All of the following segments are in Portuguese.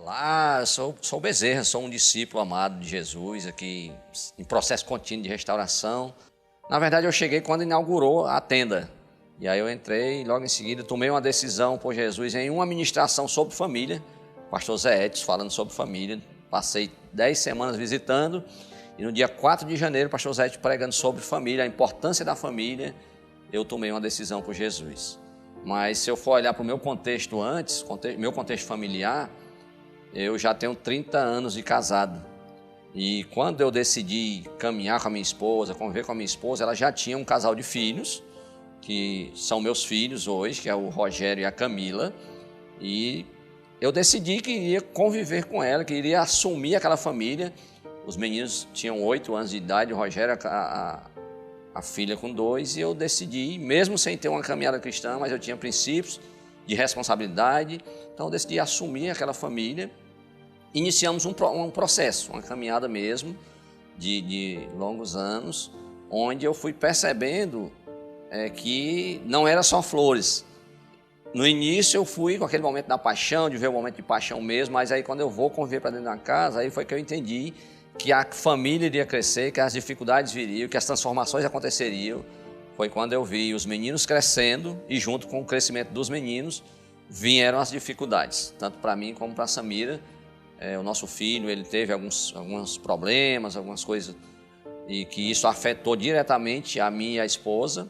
Olá, eu sou Bezerra, sou um discípulo amado de Jesus aqui em processo contínuo de restauração. Na verdade, eu cheguei quando inaugurou a tenda. E aí eu entrei e logo em seguida tomei uma decisão por Jesus em uma ministração sobre família. Pastor Zé Edson falando sobre família. Passei 10 semanas visitando e no dia 4 de janeiro, pastor Zé Edson pregando sobre família, a importância da família, eu tomei uma decisão por Jesus. Mas se eu for olhar para o meu contexto antes, meu contexto familiar, eu já tenho 30 anos de casado. E quando eu decidi caminhar com a minha esposa, conviver com a minha esposa, ela já tinha um casal de filhos, que são meus filhos hoje, que é o Rogério e a Camila. E eu decidi que iria conviver com ela, que iria assumir aquela família. Os meninos tinham 8 anos de idade, o Rogério, a filha com 2, e eu decidi, mesmo sem ter uma caminhada cristã, mas eu tinha princípios de responsabilidade, então eu decidi assumir aquela família. Iniciamos um processo, uma caminhada mesmo, de longos anos, onde eu fui percebendo que não era só flores. No início eu fui com aquele momento da paixão, de ver o momento de paixão mesmo, mas aí quando eu vou conviver para dentro da casa, aí foi que eu entendi que a família iria crescer, que as dificuldades viriam, que as transformações aconteceriam. Foi quando eu vi os meninos crescendo e junto com o crescimento dos meninos vieram as dificuldades, tanto para mim como para a Samira. O nosso filho, ele teve alguns problemas, algumas coisas, e que isso afetou diretamente a mim e a esposa,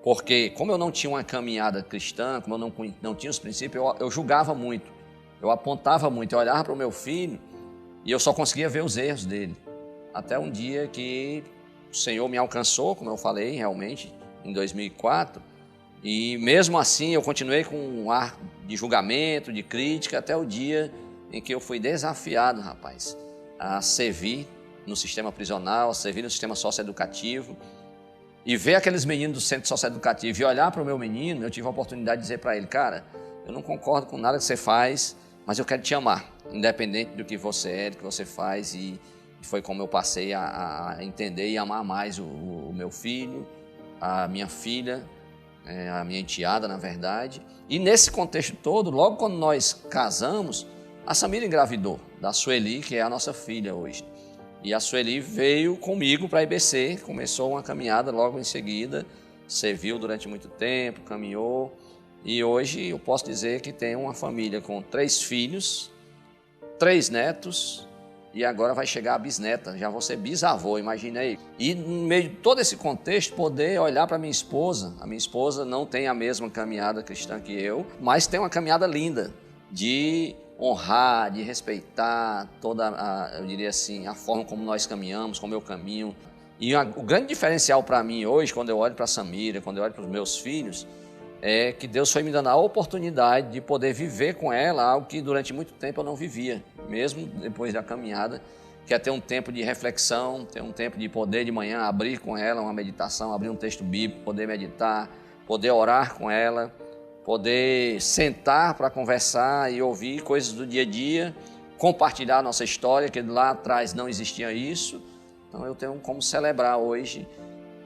porque como eu não tinha uma caminhada cristã, como eu não tinha os princípios, eu julgava muito, eu apontava muito, eu olhava para o meu filho e eu só conseguia ver os erros dele. Até um dia que o Senhor me alcançou, como eu falei, realmente, em 2004, e mesmo assim eu continuei com um ar de julgamento, de crítica, até o dia em que eu fui desafiado, rapaz, a servir no sistema prisional, a servir no sistema socioeducativo, e ver aqueles meninos do centro socioeducativo e olhar para o meu menino, eu tive a oportunidade de dizer para ele: cara, eu não concordo com nada que você faz, mas eu quero te amar, independente do que você é, do que você faz. E foi como eu passei a entender e amar mais o meu filho, a minha filha, a minha enteada, na verdade. E nesse contexto todo, logo quando nós casamos, a Samira engravidou da Sueli, que é a nossa filha hoje. E a Sueli veio comigo para a IBC, começou uma caminhada logo em seguida, serviu durante muito tempo, caminhou. E hoje eu posso dizer que tem uma família com 3 filhos, 3 netos, e agora vai chegar a bisneta, já vou ser bisavô, imagina aí. E no meio de todo esse contexto, poder olhar para a minha esposa não tem a mesma caminhada cristã que eu, mas tem uma caminhada linda de honrar, de respeitar toda eu diria assim, a forma como nós caminhamos, como eu caminho. E o grande diferencial para mim hoje, quando eu olho para a Samira, quando eu olho para os meus filhos, é que Deus foi me dando a oportunidade de poder viver com ela algo que durante muito tempo eu não vivia, mesmo depois da caminhada, que é ter um tempo de reflexão, ter um tempo de poder de manhã abrir com ela uma meditação, abrir um texto bíblico, poder meditar, poder orar com ela, poder sentar para conversar e ouvir coisas do dia a dia, compartilhar a nossa história, que lá atrás não existia isso. Então eu tenho como celebrar hoje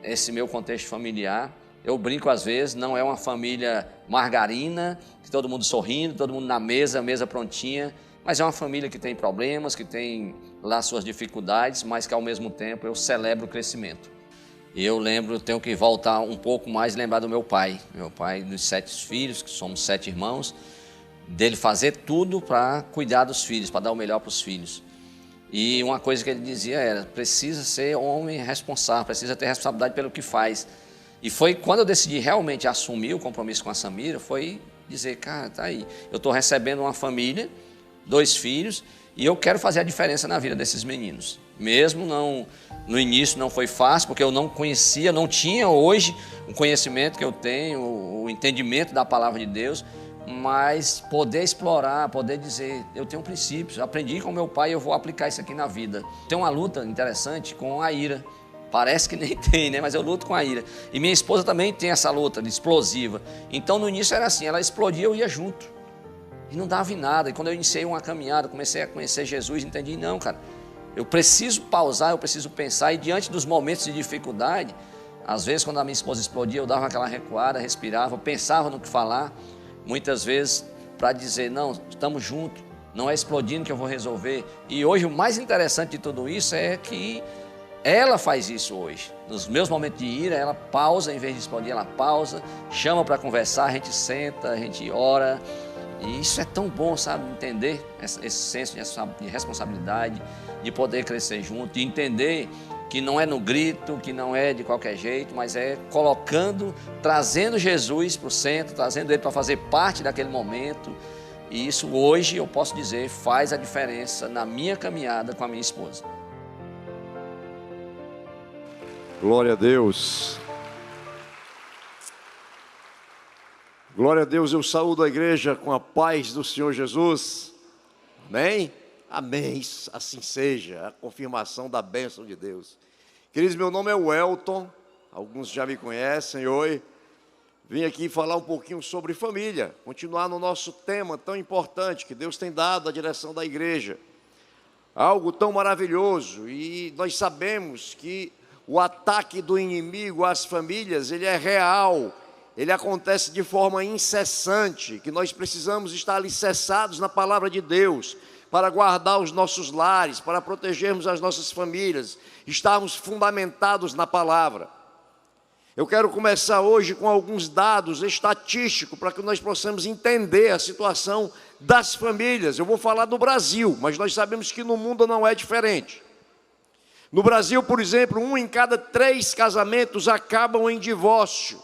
esse meu contexto familiar. Eu brinco às vezes, não é uma família margarina, que todo mundo sorrindo, todo mundo na mesa, mesa prontinha, mas é uma família que tem problemas, que tem lá suas dificuldades, mas que ao mesmo tempo eu celebro o crescimento. E eu tenho que voltar um pouco mais e lembrar do meu pai dos 7 filhos, que somos 7 irmãos, dele fazer tudo para cuidar dos filhos, para dar o melhor para os filhos. E uma coisa que ele dizia era: precisa ser homem responsável, precisa ter responsabilidade pelo que faz. E foi quando eu decidi realmente assumir o compromisso com a Samira, foi dizer: cara, tá aí, eu estou recebendo uma família, 2 filhos, e eu quero fazer a diferença na vida desses meninos. Mesmo no início não foi fácil, porque eu não conhecia, não tinha hoje o conhecimento que eu tenho, o entendimento da palavra de Deus, mas poder explorar, poder dizer: eu tenho princípios, aprendi com meu pai, eu vou aplicar isso aqui na vida. Tem uma luta interessante com a ira. Parece que nem tem, né? Mas eu luto com a ira. E minha esposa também tem essa luta explosiva. Então no início era assim, ela explodia, eu ia junto. E não dava em nada. E quando eu iniciei uma caminhada, comecei a conhecer Jesus, entendi: não, cara, eu preciso pausar, eu preciso pensar. E diante dos momentos de dificuldade, às vezes quando a minha esposa explodia, eu dava aquela recuada, respirava, pensava no que falar. Muitas vezes para dizer: não, estamos juntos, não é explodindo que eu vou resolver. E hoje o mais interessante de tudo isso é que ela faz isso hoje. Nos meus momentos de ira, ela pausa, em vez de explodir, ela pausa, chama para conversar, a gente senta, a gente ora. E isso é tão bom, sabe, entender esse senso de responsabilidade, de poder crescer junto, de entender que não é no grito, que não é de qualquer jeito, mas é colocando, trazendo Jesus para o centro, trazendo Ele para fazer parte daquele momento. E isso hoje, eu posso dizer, faz a diferença na minha caminhada com a minha esposa. Glória a Deus. Glória a Deus, eu saúdo a igreja com a paz do Senhor Jesus. Amém? Amém, assim seja, a confirmação da bênção de Deus. Queridos, meu nome é Welton, alguns já me conhecem, oi. Vim aqui falar um pouquinho sobre família, continuar no nosso tema tão importante que Deus tem dado à direção da igreja. Algo tão maravilhoso, e nós sabemos que o ataque do inimigo às famílias, ele é real, ele acontece de forma incessante, que nós precisamos estar alicerçados na palavra de Deus, para guardar os nossos lares, para protegermos as nossas famílias, estarmos fundamentados na palavra. Eu quero começar hoje com alguns dados estatísticos, para que nós possamos entender a situação das famílias. Eu vou falar do Brasil, mas nós sabemos que no mundo não é diferente. No Brasil, por exemplo, 1 em cada 3 casamentos acabam em divórcio.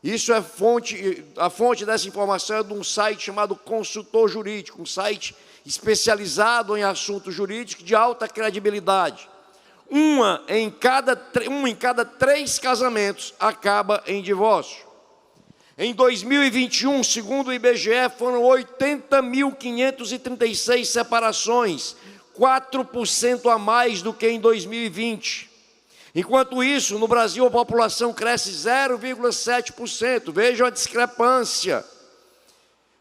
Isso é a fonte dessa informação é de um site chamado Consultor Jurídico, um site especializado em assuntos jurídicos de alta credibilidade. Um em cada 3 casamentos acaba em divórcio. Em 2021, segundo o IBGE, foram 80.536 separações, 4% a mais do que em 2020. Enquanto isso, no Brasil a população cresce 0,7%. Vejam a discrepância.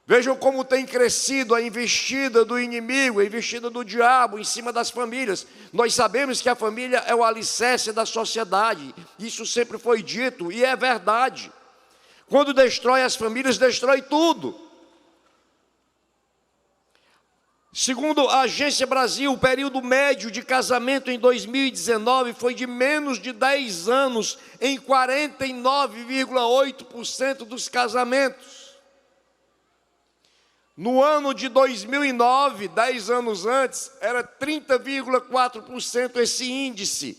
Vejam como tem crescido a investida do inimigo, a investida do diabo em cima das famílias. Nós sabemos que a família é o alicerce da sociedade. Isso sempre foi dito e é verdade. Quando destrói as famílias, destrói tudo. Segundo a Agência Brasil, o período médio de casamento em 2019 foi de menos de 10 anos em 49,8% dos casamentos. No ano de 2009, 10 anos antes, era 30,4% esse índice.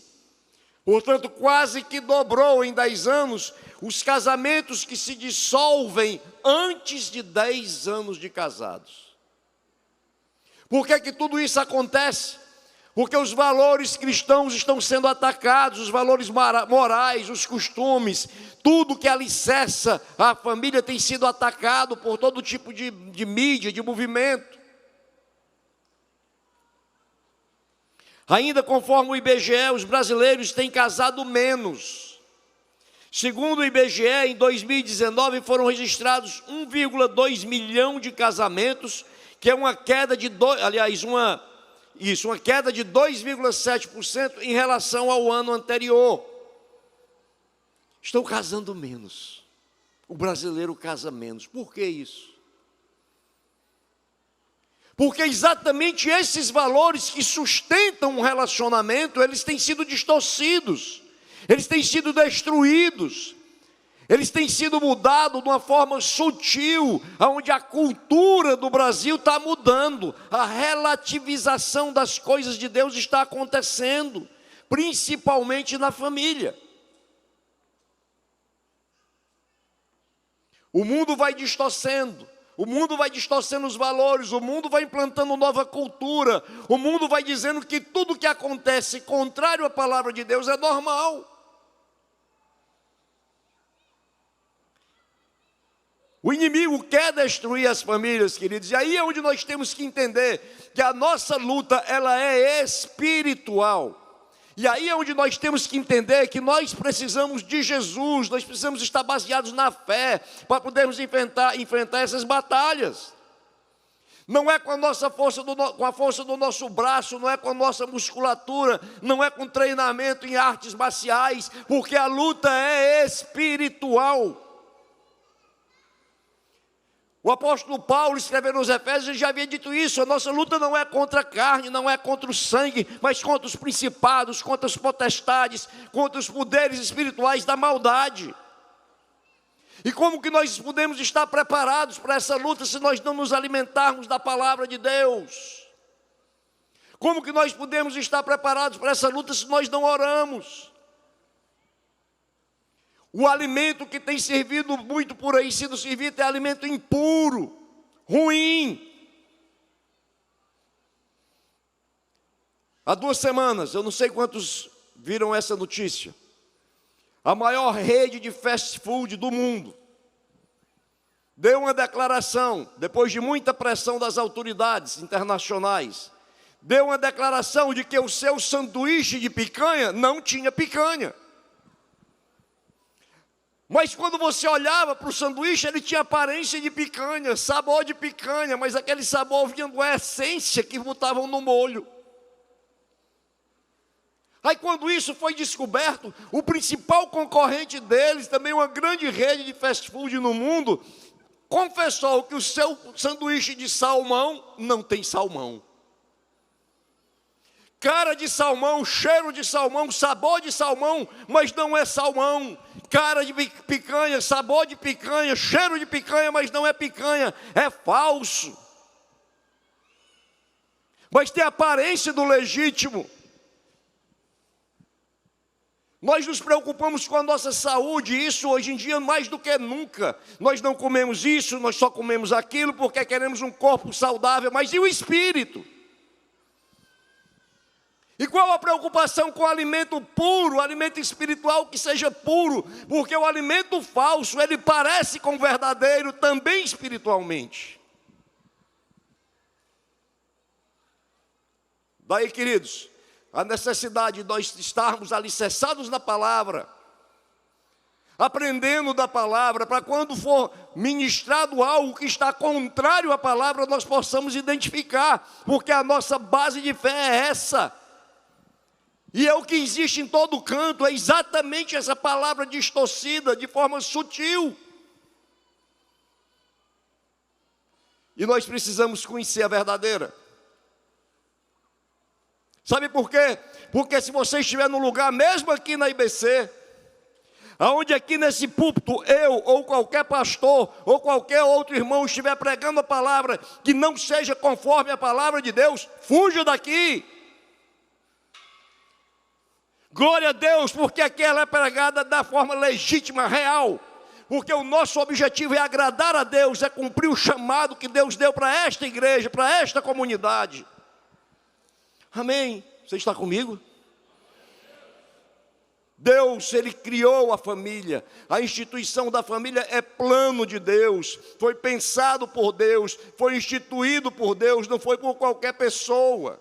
Portanto, quase que dobrou em 10 anos os casamentos que se dissolvem antes de 10 anos de casados. Por que tudo isso acontece? Porque os valores cristãos estão sendo atacados, os valores morais, os costumes, tudo que alicerça a família tem sido atacado por todo tipo de mídia, de movimento. Ainda conforme o IBGE, os brasileiros têm casado menos. Segundo o IBGE, em 2019 foram registrados 1,2 milhão de casamentos, que é uma queda de uma queda de 2,7% em relação ao ano anterior. Estão casando menos. O brasileiro casa menos. Por que isso? Porque exatamente esses valores que sustentam um relacionamento, eles têm sido distorcidos, eles têm sido destruídos, eles têm sido mudados de uma forma sutil, onde a cultura do Brasil está mudando, a relativização das coisas de Deus está acontecendo, principalmente na família. O mundo vai distorcendo. O mundo vai distorcendo os valores, o mundo vai implantando nova cultura, o mundo vai dizendo que tudo que acontece contrário à palavra de Deus é normal. O inimigo quer destruir as famílias, queridos, e aí é onde nós temos que entender que a nossa luta, ela é espiritual. E aí é onde nós temos que entender que nós precisamos de Jesus, nós precisamos estar baseados na fé, para podermos enfrentar essas batalhas. Não é com a nossa força, com a força do nosso braço, não é com a nossa musculatura, não é com treinamento em artes marciais, porque a luta é espiritual. O apóstolo Paulo, escrevendo aos Efésios, já havia dito isso: a nossa luta não é contra a carne, não é contra o sangue, mas contra os principados, contra as potestades, contra os poderes espirituais da maldade. E como que nós podemos estar preparados para essa luta se nós não nos alimentarmos da palavra de Deus? Como que nós podemos estar preparados para essa luta se nós não oramos? O alimento que tem servido muito por aí, sido servido, é alimento impuro, ruim. Há 2 semanas, eu não sei quantos viram essa notícia, a maior rede de fast food do mundo deu uma declaração, depois de muita pressão das autoridades internacionais, deu uma declaração de que o seu sanduíche de picanha não tinha picanha. Mas quando você olhava para o sanduíche, ele tinha aparência de picanha, sabor de picanha, mas aquele sabor vinha da essência que botavam no molho. Aí quando isso foi descoberto, o principal concorrente deles, também uma grande rede de fast food no mundo, confessou que o seu sanduíche de salmão não tem salmão. Cara de salmão, cheiro de salmão, sabor de salmão, mas não é salmão. Cara de picanha, sabor de picanha, cheiro de picanha, mas não é picanha, é falso. Mas tem a aparência do legítimo. Nós nos preocupamos com a nossa saúde, isso hoje em dia mais do que nunca. Nós não comemos isso, nós só comemos aquilo porque queremos um corpo saudável, mas e o espírito? E qual a preocupação com o alimento puro, o alimento espiritual que seja puro? Porque o alimento falso, ele parece com o verdadeiro também espiritualmente. Daí, queridos, a necessidade de nós estarmos alicerçados na palavra, aprendendo da palavra, para quando for ministrado algo que está contrário à palavra, nós possamos identificar, porque a nossa base de fé é essa. E é o que existe em todo canto, é exatamente essa palavra distorcida, de forma sutil. E nós precisamos conhecer a verdadeira. Sabe por quê? Porque se você estiver no lugar, mesmo aqui na IBC, aonde aqui nesse púlpito, eu ou qualquer pastor, ou qualquer outro irmão estiver pregando a palavra, que não seja conforme a palavra de Deus, fuja daqui. Glória a Deus, porque aqui ela é pregada da forma legítima, real. Porque o nosso objetivo é agradar a Deus, é cumprir o chamado que Deus deu para esta igreja, para esta comunidade. Amém? Você está comigo? Deus, Ele criou a família. A instituição da família é plano de Deus. Foi pensado por Deus, foi instituído por Deus, não foi por qualquer pessoa.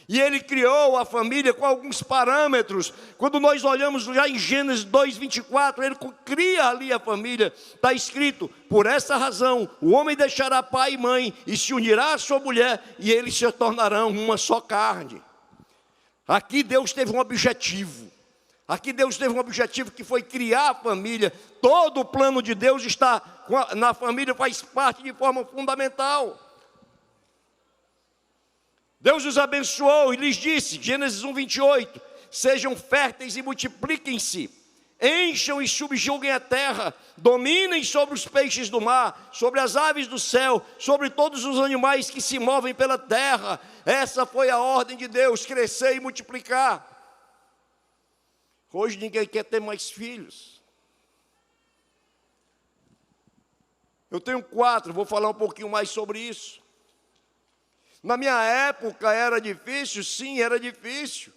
E Ele criou a família com alguns parâmetros. Quando nós olhamos já em Gênesis 2:24, Ele cria ali a família. Está escrito: por essa razão, o homem deixará pai e mãe e se unirá à sua mulher, e eles se tornarão uma só carne. Aqui Deus teve um objetivo. Aqui Deus teve um objetivo que foi criar a família. Todo o plano de Deus está na família, faz parte de forma fundamental. Deus os abençoou e lhes disse, Gênesis 1:28, sejam férteis e multipliquem-se, encham e subjuguem a terra, dominem sobre os peixes do mar, sobre as aves do céu, sobre todos os animais que se movem pela terra. Essa foi a ordem de Deus, crescer e multiplicar. Hoje ninguém quer ter mais filhos. Eu tenho 4, vou falar um pouquinho mais sobre isso. Na minha época era difícil, sim, era difícil.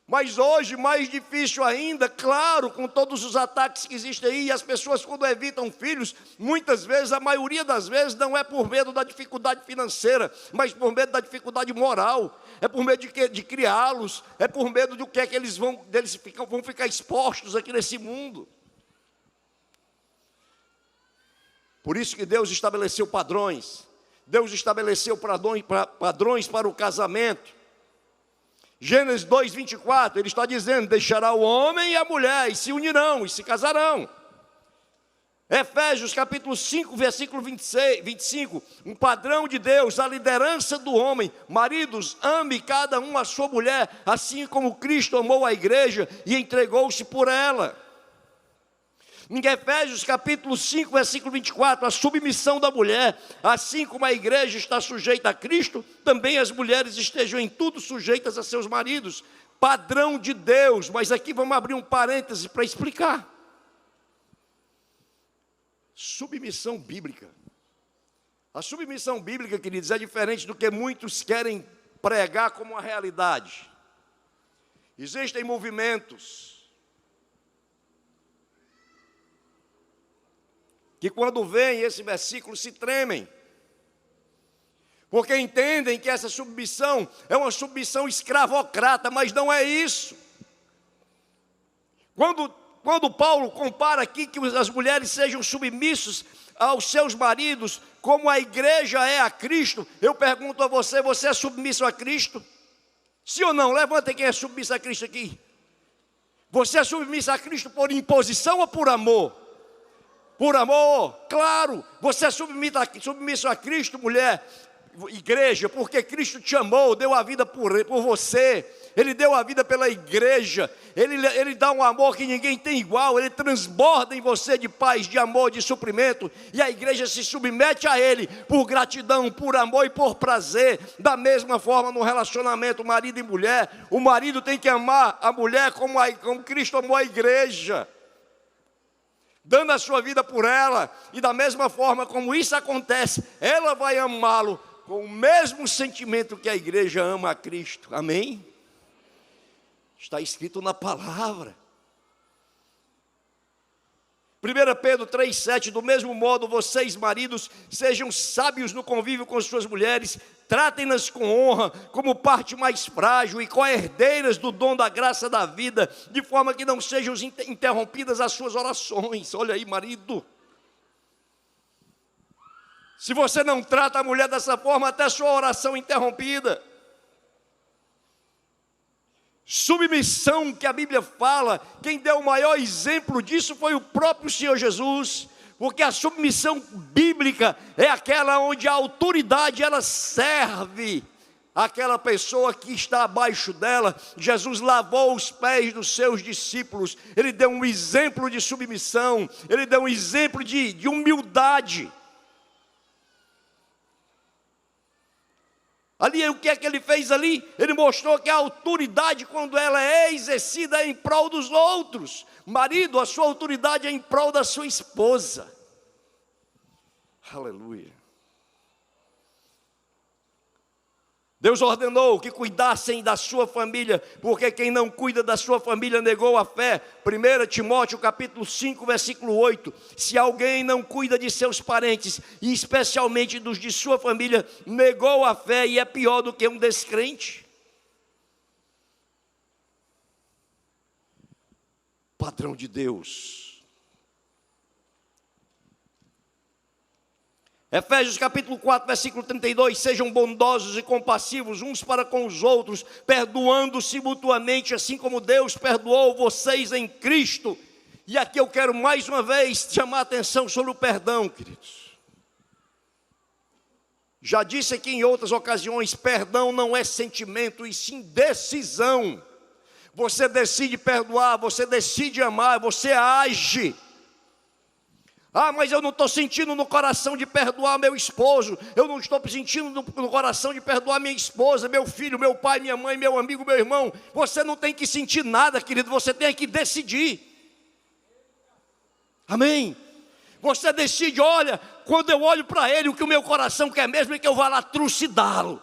Mas hoje mais difícil ainda, claro, com todos os ataques que existem aí. E as pessoas quando evitam filhos, muitas vezes, a maioria das vezes, não é por medo da dificuldade financeira, mas por medo da dificuldade moral. É por medo de criá-los, é por medo do que é que eles vão ficar expostos aqui nesse mundo. Por isso que Deus estabeleceu padrões. Deus estabeleceu padrões para o casamento. Gênesis 2:24, Ele está dizendo, deixará o homem e a mulher, e se unirão, e se casarão. Efésios capítulo 5, versículo 25, um padrão de Deus, a liderança do homem. Maridos, ame cada um a sua mulher, assim como Cristo amou a igreja e entregou-se por ela. Em Efésios capítulo 5, versículo 24, a submissão da mulher, assim como a igreja está sujeita a Cristo, também as mulheres estejam em tudo sujeitas a seus maridos. Padrão de Deus, mas aqui vamos abrir um parêntese para explicar. Submissão bíblica. A submissão bíblica, queridos, é diferente do que muitos querem pregar como uma realidade. Existem movimentos que quando veem esse versículo se tremem, porque entendem que essa submissão é uma submissão escravocrata, mas não é isso. Quando Paulo compara aqui que as mulheres sejam submissos aos seus maridos, como a igreja é a Cristo, eu pergunto a você, você é submisso a Cristo? Sim ou não? Levanta quem é submisso a Cristo aqui. Você é submisso a Cristo por imposição ou por amor? Por amor, claro. Você é submisso a Cristo, mulher, igreja, porque Cristo te amou, deu a vida por você. Ele deu a vida pela igreja. Ele dá um amor que ninguém tem igual. Ele transborda em você de paz, de amor, de suprimento. E a igreja se submete a Ele por gratidão, por amor e por prazer. Da mesma forma no relacionamento marido e mulher. O marido tem que amar a mulher como Cristo amou a igreja, dando a sua vida por ela. E da mesma forma como isso acontece, ela vai amá-lo com o mesmo sentimento que a igreja ama a Cristo. Amém? Está escrito na palavra. 1 Pedro 3,7, do mesmo modo, vocês, maridos, sejam sábios no convívio com suas mulheres, tratem-nas com honra, como parte mais frágil e co-herdeiras do dom da graça da vida, de forma que não sejam interrompidas as suas orações. Olha aí, marido. Se você não trata a mulher dessa forma, até sua oração é interrompida. Submissão que a Bíblia fala, quem deu o maior exemplo disso foi o próprio Senhor Jesus, porque a submissão bíblica é aquela onde a autoridade ela serve aquela pessoa que está abaixo dela. Jesus lavou os pés dos seus discípulos, ele deu um exemplo de submissão, ele deu um exemplo de humildade. Ali, o que é que ele fez ali? Ele mostrou que a autoridade, quando ela é exercida, é em prol dos outros. Marido, a sua autoridade é em prol da sua esposa. Aleluia. Deus ordenou que cuidassem da sua família, porque quem não cuida da sua família negou a fé. 1 Timóteo capítulo 5, versículo 8. Se alguém não cuida de seus parentes, e especialmente dos de sua família, negou a fé e é pior do que um descrente. Padrão de Deus. Efésios capítulo 4, versículo 32, sejam bondosos e compassivos uns para com os outros, perdoando-se mutuamente, assim como Deus perdoou vocês em Cristo. E aqui eu quero mais uma vez chamar a atenção sobre o perdão, queridos. Já disse aqui em outras ocasiões, perdão não é sentimento, e sim decisão. Você decide perdoar, você decide amar, você age. Ah, mas eu não estou sentindo no coração de perdoar meu esposo, eu não estou sentindo no coração de perdoar minha esposa, meu filho, meu pai, minha mãe, meu amigo, meu irmão. Você não tem que sentir nada, querido, você tem que decidir. Amém? Você decide, olha, quando eu olho para ele, o que o meu coração quer mesmo é que eu vá lá trucidá-lo.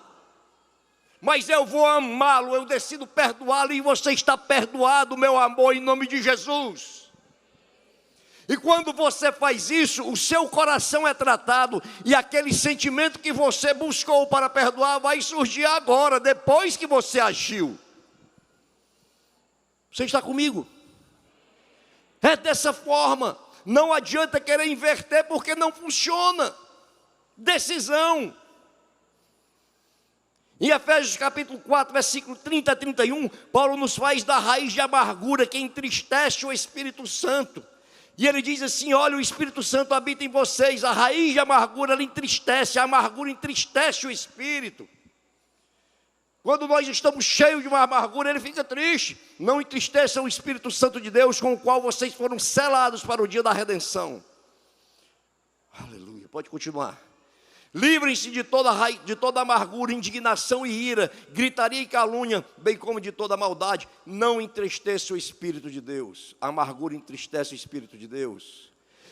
Mas eu vou amá-lo, eu decido perdoá-lo, e você está perdoado, meu amor, em nome de Jesus. E quando você faz isso, o seu coração é tratado, e aquele sentimento que você buscou para perdoar vai surgir agora, depois que você agiu. Você está comigo? É dessa forma. Não adianta querer inverter, porque não funciona. Decisão. Em Efésios capítulo 4, versículo 30 a 31, Paulo nos faz da raiz de amargura que entristece o Espírito Santo. E ele diz assim: olha, o Espírito Santo habita em vocês. A raiz de amargura, ela entristece. A amargura entristece o espírito. Quando nós estamos cheios de uma amargura, ele fica triste. Não entristeçam o Espírito Santo de Deus, com o qual vocês foram selados para o dia da redenção. Aleluia, pode continuar. Livrem-se de toda amargura, indignação e ira, gritaria e calúnia, bem como de toda maldade. Não entristeça o Espírito de Deus. A amargura entristece o Espírito de Deus.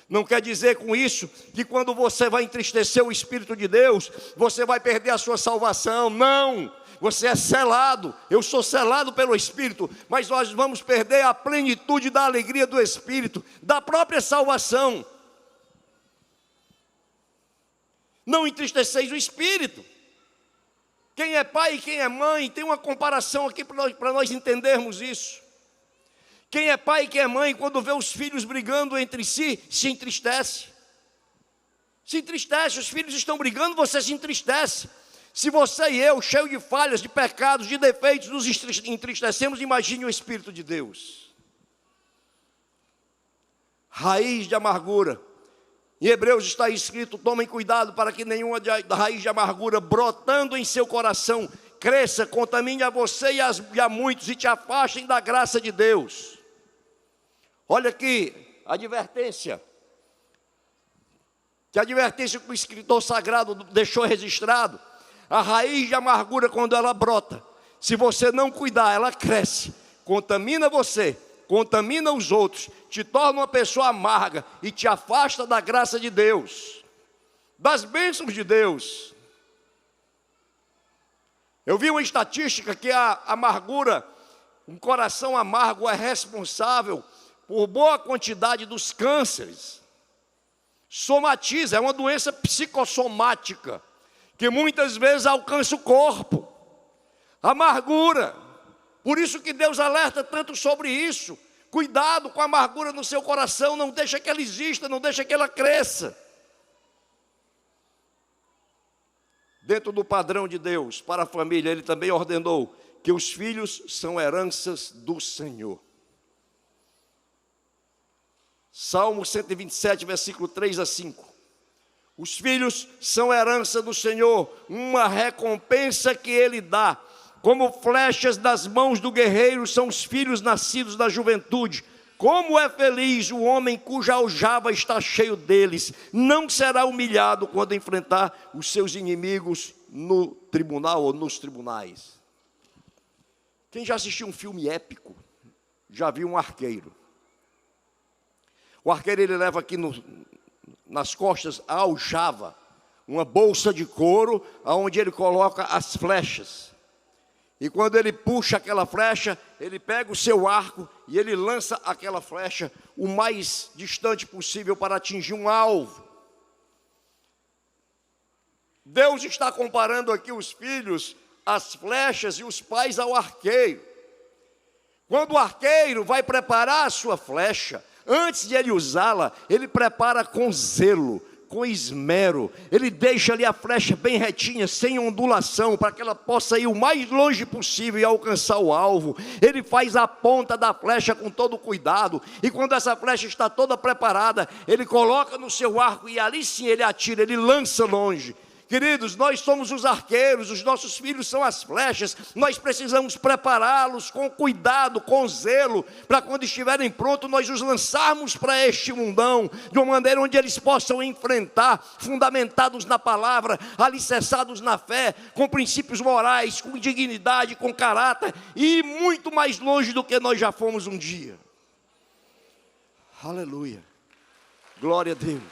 Não quer dizer com isso que quando você vai entristecer o Espírito de Deus, você vai perder a sua salvação. Não, você é selado. Eu sou selado pelo Espírito, mas nós vamos perder a plenitude da alegria do Espírito, da própria salvação. Não entristeceis o Espírito. Quem é pai e quem é mãe, tem uma comparação aqui para nós entendermos isso. Quem é pai e quem é mãe, quando vê os filhos brigando entre si, se entristece. Se entristece, os filhos estão brigando, você se entristece. Se você e eu, cheio de falhas, de pecados, de defeitos, nos entristecemos, imagine o Espírito de Deus. Raiz de amargura. Em Hebreus está escrito: tomem cuidado para que nenhuma raiz de amargura brotando em seu coração cresça, contamine a você e a muitos e te afastem da graça de Deus. Olha aqui, advertência. Que advertência que o escritor sagrado deixou registrado. A raiz de amargura, quando ela brota, se você não cuidar, ela cresce, contamina você, contamina os outros, te torna uma pessoa amarga e te afasta da graça de Deus, das bênçãos de Deus. Eu vi uma estatística que a amargura, um coração amargo é responsável por boa quantidade dos cânceres. Somatiza, é uma doença psicossomática, que muitas vezes alcança o corpo. Amargura. Por isso que Deus alerta tanto sobre isso. Cuidado com a amargura no seu coração, não deixa que ela exista, não deixa que ela cresça. Dentro do padrão de Deus para a família, Ele também ordenou que os filhos são heranças do Senhor. Salmo 127, versículo 3 a 5. Os filhos são herança do Senhor, uma recompensa que Ele dá. Como flechas das mãos do guerreiro são os filhos nascidos da juventude. Como é feliz o homem cuja aljava está cheio deles. Não será humilhado quando enfrentar os seus inimigos no tribunal ou nos tribunais. Quem já assistiu um filme épico, já viu um arqueiro. O arqueiro, ele leva aqui nas costas a aljava, uma bolsa de couro, onde ele coloca as flechas. E quando ele puxa aquela flecha, ele pega o seu arco e ele lança aquela flecha o mais distante possível para atingir um alvo. Deus está comparando aqui os filhos às flechas e os pais ao arqueiro. Quando o arqueiro vai preparar a sua flecha, antes de ele usá-la, ele prepara com zelo, com esmero. Ele deixa ali a flecha bem retinha, sem ondulação, para que ela possa ir o mais longe possível e alcançar o alvo. Ele faz a ponta da flecha com todo cuidado, e quando essa flecha está toda preparada, ele coloca no seu arco, e ali sim ele atira, ele lança longe. Queridos, nós somos os arqueiros, os nossos filhos são as flechas. Nós precisamos prepará-los com cuidado, com zelo, para quando estiverem prontos, nós os lançarmos para este mundão, de uma maneira onde eles possam enfrentar, fundamentados na palavra, alicerçados na fé, com princípios morais, com dignidade, com caráter, e muito mais longe do que nós já fomos um dia. Aleluia, glória a Deus,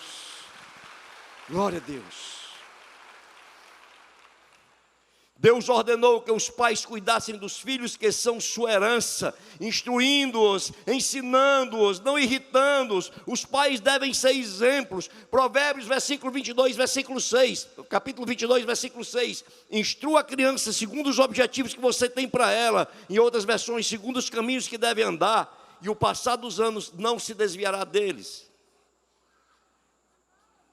glória a Deus. Deus ordenou que os pais cuidassem dos filhos que são sua herança, instruindo-os, ensinando-os, não irritando-os. Os pais devem ser exemplos. Provérbios, versículo 22, versículo 6, capítulo 22, versículo 6. Instrua a criança segundo os objetivos que você tem para ela. Em outras versões, segundo os caminhos que deve andar, e o passar dos anos não se desviará deles.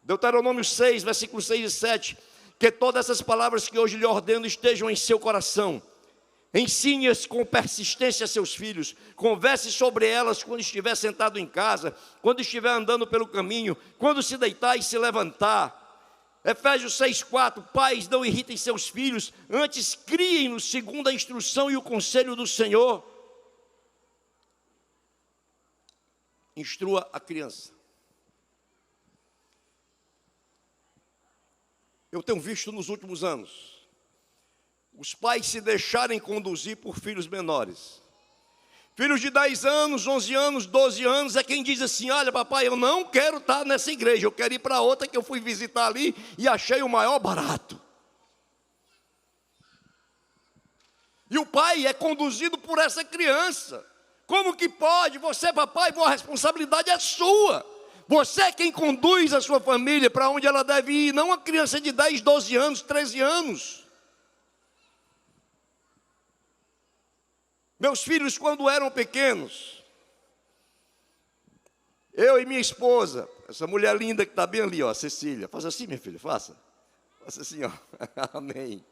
Deuteronômio 6, versículos 6 e 7. Que todas essas palavras que hoje lhe ordeno estejam em seu coração. Ensine-as com persistência a seus filhos. Converse sobre elas quando estiver sentado em casa, quando estiver andando pelo caminho, quando se deitar e se levantar. Efésios 6,4: Pais, não irritem seus filhos, antes criem-nos segundo a instrução e o conselho do Senhor. Instrua a criança. Eu tenho visto nos últimos anos os pais se deixarem conduzir por filhos menores. Filhos de 10 anos, 11 anos, 12 anos, é quem diz assim: olha papai, eu não quero estar nessa igreja, eu quero ir para outra que eu fui visitar ali e achei o maior barato. E o pai é conduzido por essa criança. Como que pode? Você, papai, a responsabilidade é sua. Você é quem conduz a sua família para onde ela deve ir, não uma criança de 10, 12 anos, 13 anos. Meus filhos, quando eram pequenos, eu e minha esposa, essa mulher linda que está bem ali, ó, Cecília, faça assim, minha filha, faça assim, ó, amém.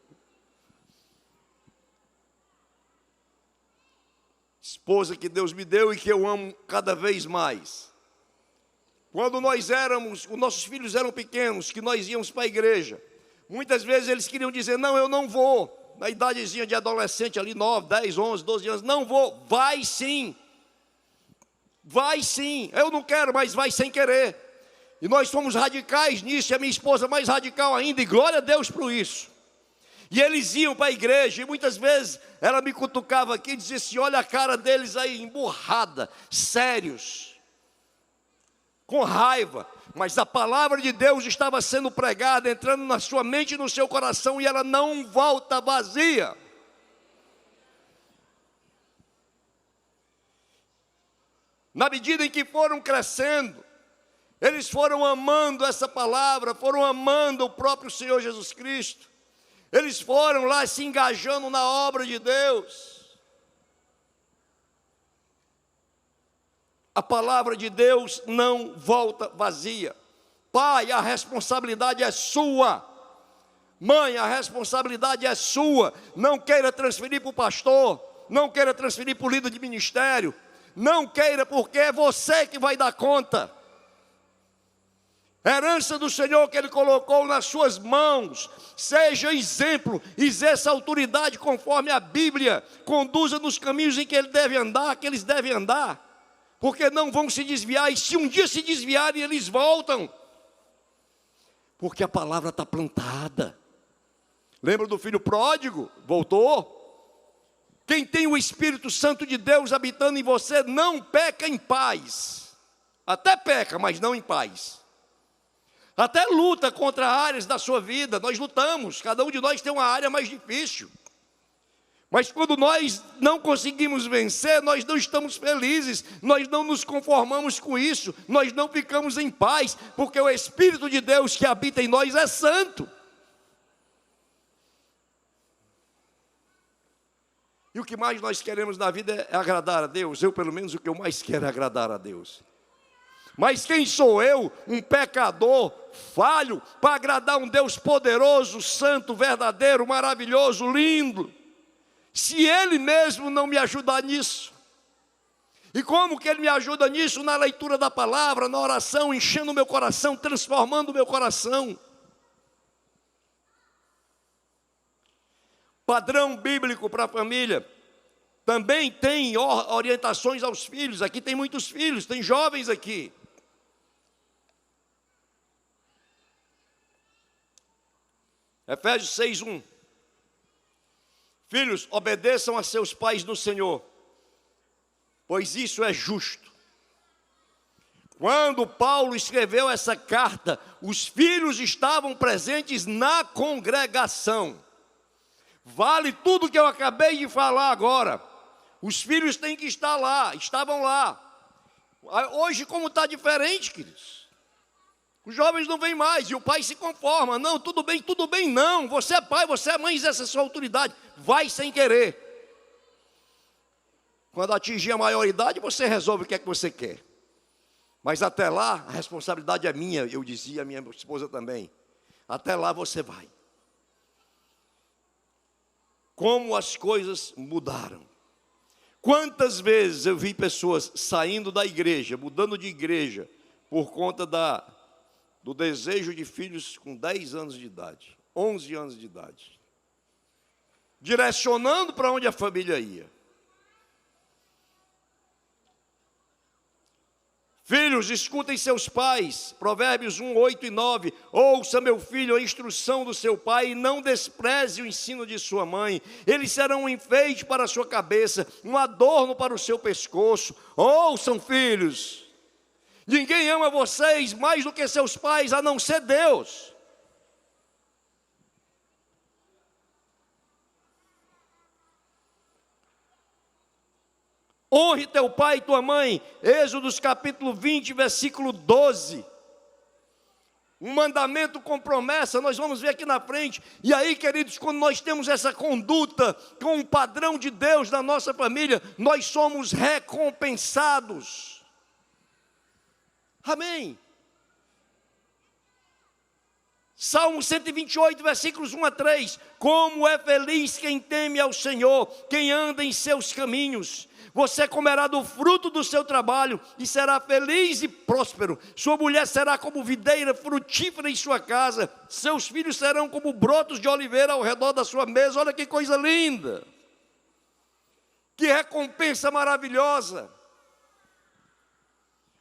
Esposa que Deus me deu e que eu amo cada vez mais. Quando os nossos filhos eram pequenos, que nós íamos para a igreja, muitas vezes eles queriam dizer: não, eu não vou. Na idadezinha de adolescente ali, 9, 10, 11, 12 anos, não vou. Vai sim. Vai sim. Eu não quero, mas vai sem querer. E nós fomos radicais nisso, e a minha esposa mais radical ainda, e glória a Deus por isso. E eles iam para a igreja, e muitas vezes ela me cutucava aqui e dizia assim: olha a cara deles aí, emburrada, sérios, com raiva. Mas a palavra de Deus estava sendo pregada, entrando na sua mente e no seu coração, e ela não volta vazia. Na medida em que foram crescendo, eles foram amando essa palavra, foram amando o próprio Senhor Jesus Cristo. Eles foram lá se engajando na obra de Deus. A palavra de Deus não volta vazia. Pai, a responsabilidade é sua. Mãe, a responsabilidade é sua. Não queira transferir para o pastor, não queira transferir para o líder de ministério. Não queira, porque é você que vai dar conta. Herança do Senhor que Ele colocou nas suas mãos. Seja exemplo, exerça autoridade conforme a Bíblia. Conduza nos caminhos em que Ele deve andar, que eles devem andar. Porque não vão se desviar, e se um dia se desviarem, eles voltam. Porque a palavra está plantada. Lembra do filho pródigo? Voltou. Quem tem o Espírito Santo de Deus habitando em você, não peca em paz. Até peca, mas não em paz. Até luta contra áreas da sua vida, nós lutamos. Cada um de nós tem uma área mais difícil. Mas quando nós não conseguimos vencer, nós não estamos felizes, nós não nos conformamos com isso, nós não ficamos em paz, porque o Espírito de Deus que habita em nós é santo. E o que mais nós queremos na vida é agradar a Deus. Eu, pelo menos, o que eu mais quero é agradar a Deus. Mas quem sou eu, um pecador, falho, para agradar um Deus poderoso, santo, verdadeiro, maravilhoso, lindo? Se Ele mesmo não me ajudar nisso. E como que Ele me ajuda nisso? Na leitura da palavra, na oração, enchendo o meu coração, transformando o meu coração. Padrão bíblico para a família. Também tem orientações aos filhos. Aqui tem muitos filhos, tem jovens aqui. Efésios 6:1. Filhos, obedeçam a seus pais no Senhor, pois isso é justo. Quando Paulo escreveu essa carta, os filhos estavam presentes na congregação. Vale tudo que eu acabei de falar agora. Os filhos têm que estar lá, estavam lá. Hoje, como está diferente, queridos? Os jovens não vêm mais e o pai se conforma. Não, tudo bem, não. Você é pai, você é mãe, exerce a sua autoridade. Vai sem querer. Quando atingir a maioridade, você resolve o que é que você quer. Mas até lá, a responsabilidade é minha, eu dizia a minha esposa também. Até lá você vai. como as coisas mudaram. Quantas vezes eu vi pessoas saindo da igreja, mudando de igreja, por conta do desejo de filhos com 10 anos de idade, 11 anos de idade, direcionando para onde a família ia. Filhos, escutem seus pais, Provérbios 1, 8 e 9. Ouça, meu filho, a instrução do seu pai e não despreze o ensino de sua mãe. Eles serão um enfeite para a sua cabeça, um adorno para o seu pescoço. Ouçam, filhos, ninguém ama vocês mais do que seus pais, a não ser Deus. Honre teu pai e tua mãe, Êxodos capítulo 20, versículo 12. Um mandamento com promessa, nós vamos ver aqui na frente. E aí, queridos, quando nós temos essa conduta com o padrão de Deus na nossa família, nós somos recompensados. Amém. Salmo 128, versículos 1 a 3. Como é feliz quem teme ao Senhor, quem anda em seus caminhos. Você comerá do fruto do seu trabalho e será feliz e próspero. Sua mulher será como videira frutífera em sua casa. Seus filhos serão como brotos de oliveira ao redor da sua mesa. Olha que coisa linda. Que recompensa maravilhosa.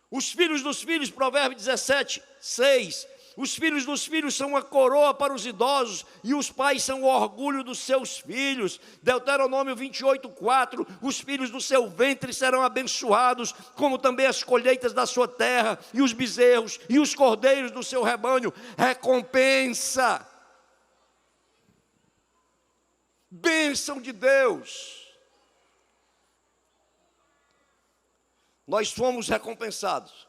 Os filhos dos filhos, Provérbios 17, 6. Os filhos dos filhos são uma coroa para os idosos, e os pais são o orgulho dos seus filhos. Deuteronômio 28, 4. Os filhos do seu ventre serão abençoados, como também as colheitas da sua terra, e os bezerros, e os cordeiros do seu rebanho. Recompensa. Bênção de Deus. Nós fomos recompensados,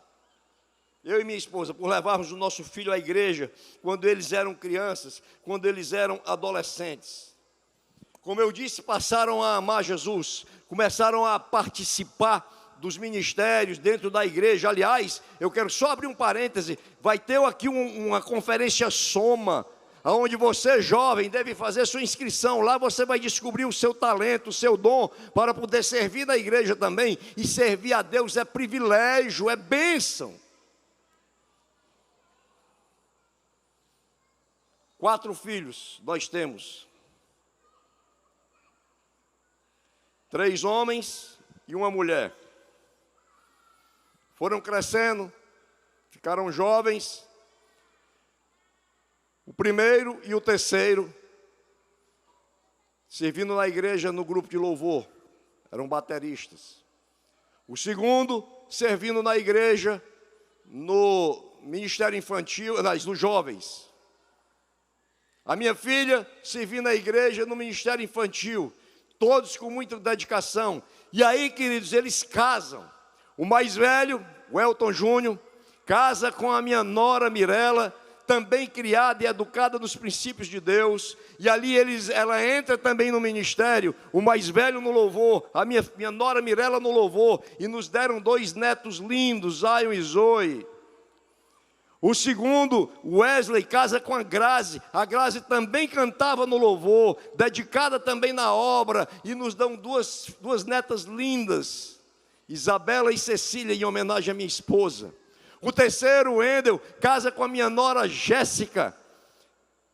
eu e minha esposa, por levarmos o nosso filho à igreja, quando eles eram crianças, quando eles eram adolescentes. Como eu disse, passaram a amar Jesus, começaram a participar dos ministérios dentro da igreja. Aliás, eu quero só abrir um parêntese, vai ter aqui uma conferência Soma, onde você, jovem, deve fazer sua inscrição. Lá você vai descobrir o seu talento, o seu dom, para poder servir na igreja também. E servir a Deus é privilégio, é bênção. 4 filhos nós temos. 3 homens e uma mulher. Foram crescendo, ficaram jovens. O primeiro e o terceiro, servindo na igreja no grupo de louvor, eram bateristas. O segundo, servindo na igreja no ministério infantil, nos jovens. A minha filha servindo na igreja no ministério infantil, todos com muita dedicação. E aí, queridos, eles casam. O mais velho, o Elton Júnior, casa com a minha nora Mirela, também criada e educada nos princípios de Deus. E ali ela entra também no ministério, o mais velho no louvor, a minha nora Mirela no louvor. E nos deram 2 netos lindos, Zion e Zoe. O segundo, Wesley, casa com a Grazi também cantava no louvor, dedicada também na obra, e nos dão duas netas lindas, Isabela e Cecília, em homenagem à minha esposa. O terceiro, o Wendel, casa com a minha nora Jéssica,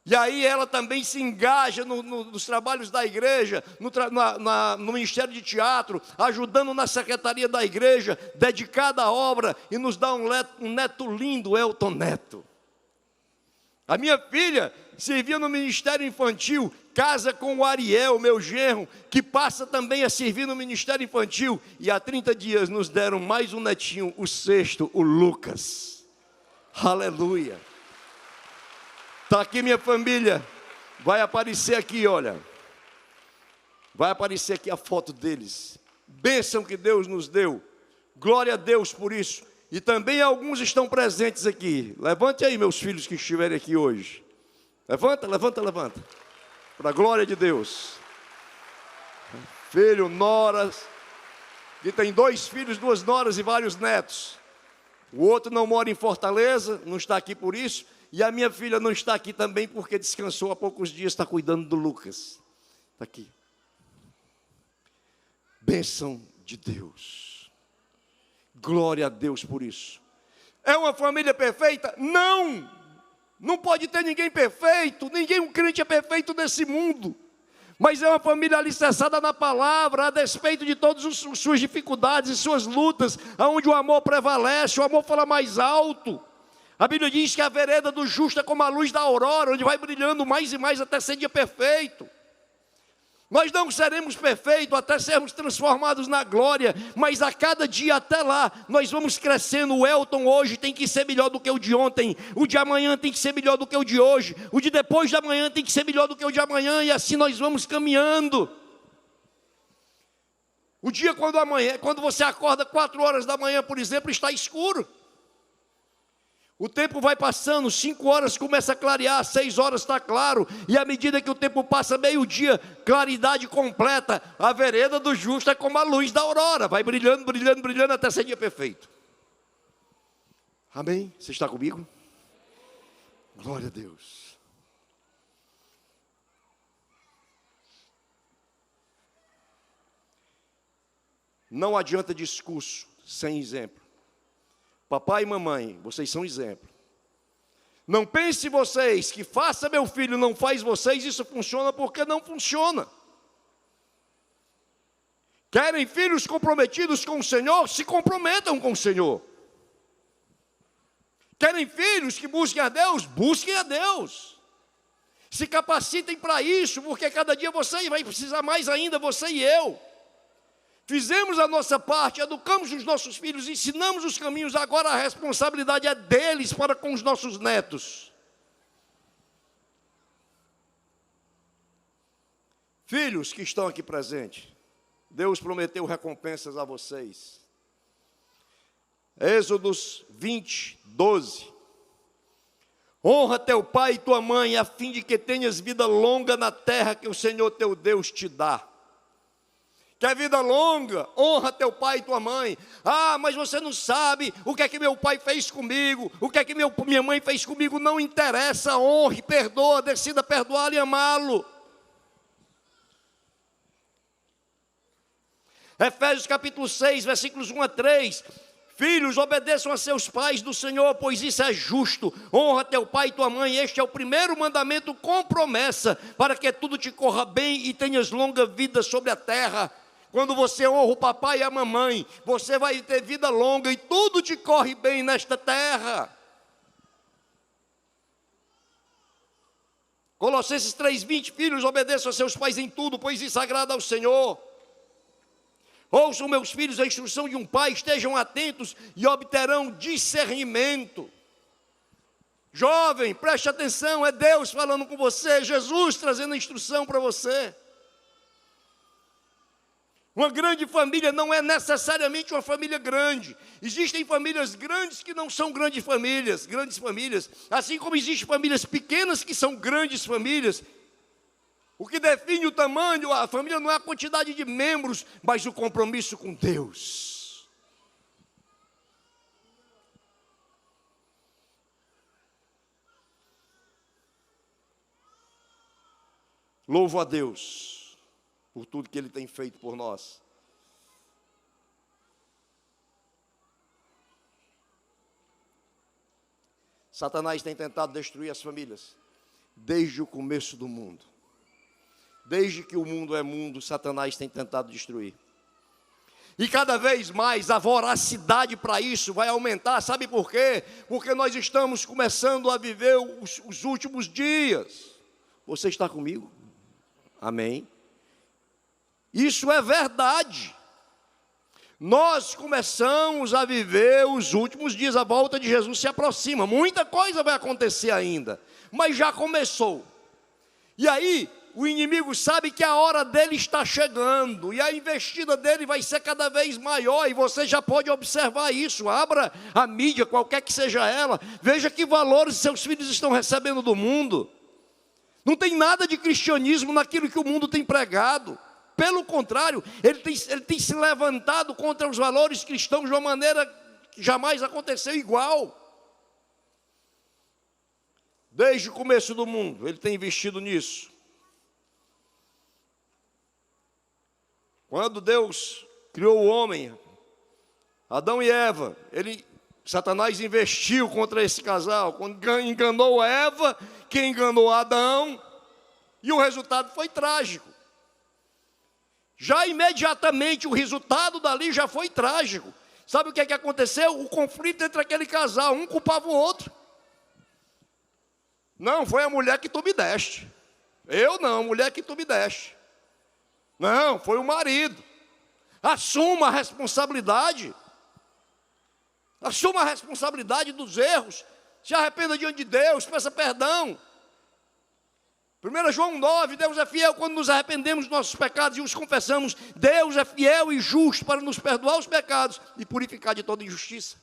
e aí ela também se engaja nos trabalhos da igreja, no ministério de teatro, ajudando na secretaria da igreja, dedicada à obra, e nos dá um neto lindo, Elton Neto. A minha filha servia no ministério infantil, casa com o Ariel, meu genro, que passa também a servir no ministério infantil, e há 30 dias nos deram mais um netinho, o 6º, o Lucas. Aleluia. Está aqui minha família, vai aparecer aqui, olha, vai aparecer aqui a foto deles, bênção que Deus nos deu, glória a Deus por isso, e também alguns estão presentes aqui. Levante aí, meus filhos que estiverem aqui hoje, levanta, para a glória de Deus. Filho, noras, que tem 2 filhos, 2 noras e vários netos. O outro não mora em Fortaleza, não está aqui por isso. E a minha filha não está aqui também porque descansou há poucos dias, está cuidando do Lucas. Está aqui. bênção de Deus. Glória a Deus por isso. É uma família perfeita? Não! Não pode ter ninguém perfeito, um crente é perfeito nesse mundo. Mas é uma família alicerçada na palavra, a despeito de todas as suas dificuldades e suas lutas, onde o amor prevalece, o amor fala mais alto. A Bíblia diz que a vereda do justo é como a luz da aurora, onde vai brilhando mais e mais até ser dia perfeito. Nós não seremos perfeitos até sermos transformados na glória, mas a cada dia até lá, nós vamos crescendo. O Elton hoje tem que ser melhor do que o de ontem, o de amanhã tem que ser melhor do que o de hoje, o de depois da manhã tem que ser melhor do que o de amanhã, e assim nós vamos caminhando. O dia quando você acorda 4 horas da manhã, por exemplo, está escuro. O tempo vai passando, 5 horas começa a clarear, 6 horas está claro, e à medida que o tempo passa, meio-dia, claridade completa. A vereda do justo é como a luz da aurora, vai brilhando, brilhando, brilhando até ser dia perfeito. Amém? Você está comigo? Glória a Deus. Não adianta discurso sem exemplo. Papai e mamãe, vocês são exemplo. Não pense vocês que faça meu filho, não faz vocês, isso funciona porque não funciona. Querem filhos comprometidos com o Senhor? Se comprometam com o Senhor. Querem filhos que busquem a Deus? Busquem a Deus. Se capacitem para isso, porque cada dia você vai precisar mais ainda, você e eu. Fizemos a nossa parte, educamos os nossos filhos, ensinamos os caminhos, agora a responsabilidade é deles para com os nossos netos. Filhos que estão aqui presentes, Deus prometeu recompensas a vocês. Êxodos 20, 12. Honra teu pai e tua mãe, a fim de que tenhas vida longa na terra que o Senhor teu Deus te dá. Quer vida longa? Honra teu pai e tua mãe. Ah, mas você não sabe o que é que meu pai fez comigo, o que é que minha mãe fez comigo. Não interessa, honre, perdoa, decida perdoá-lo e amá-lo. Efésios capítulo 6, versículos 1 a 3. Filhos, obedeçam a seus pais do Senhor, pois isso é justo. Honra teu pai e tua mãe, este é o primeiro mandamento com promessa, para que tudo te corra bem e tenhas longa vida sobre a terra. Quando você honra o papai e a mamãe, você vai ter vida longa e tudo te corre bem nesta terra. Colossenses 3:20, filhos, obedeçam a seus pais em tudo, pois isso agrada ao Senhor. Ouçam, meus filhos, a instrução de um pai, estejam atentos e obterão discernimento. Jovem, preste atenção, é Deus falando com você, Jesus trazendo a instrução para você. Uma grande família não é necessariamente uma família grande. Existem famílias grandes que não são grandes famílias, assim como existem famílias pequenas que são grandes famílias. O que define o tamanho da família não é a quantidade de membros, mas o compromisso com Deus. Louvo a Deus por tudo que Ele tem feito por nós. Satanás tem tentado destruir as famílias desde o começo do mundo. Desde que o mundo é mundo, Satanás tem tentado destruir. E cada vez mais a voracidade para isso vai aumentar. Sabe por quê? Porque nós estamos começando a viver os últimos dias. Você está comigo? Amém? Isso é verdade. Nós começamos a viver os últimos dias, a volta de Jesus se aproxima. Muita coisa vai acontecer ainda, mas já começou. E aí, o inimigo sabe que a hora dele está chegando, e a investida dele vai ser cada vez maior, e você já pode observar isso. Abra a mídia, qualquer que seja ela, veja que valores seus filhos estão recebendo do mundo. Não tem nada de cristianismo naquilo que o mundo tem pregado. Pelo contrário, ele tem se levantado contra os valores cristãos de uma maneira que jamais aconteceu igual. Desde o começo do mundo, ele tem investido nisso. Quando Deus criou o homem, Adão e Eva, Satanás investiu contra esse casal, quando enganou Eva, que enganou Adão, e o resultado foi trágico. Já imediatamente o resultado dali já foi trágico. Sabe o que aconteceu? O conflito entre aquele casal, um culpava o outro. Não, foi a mulher que tu me deste. Eu não, mulher que tu me deste. Não, foi o marido. Assuma a responsabilidade. Assuma a responsabilidade dos erros. Se arrependa diante de Deus, peça perdão. 1 João 9, Deus é fiel quando nos arrependemos dos nossos pecados e os confessamos. Deus é fiel e justo para nos perdoar os pecados e purificar de toda injustiça.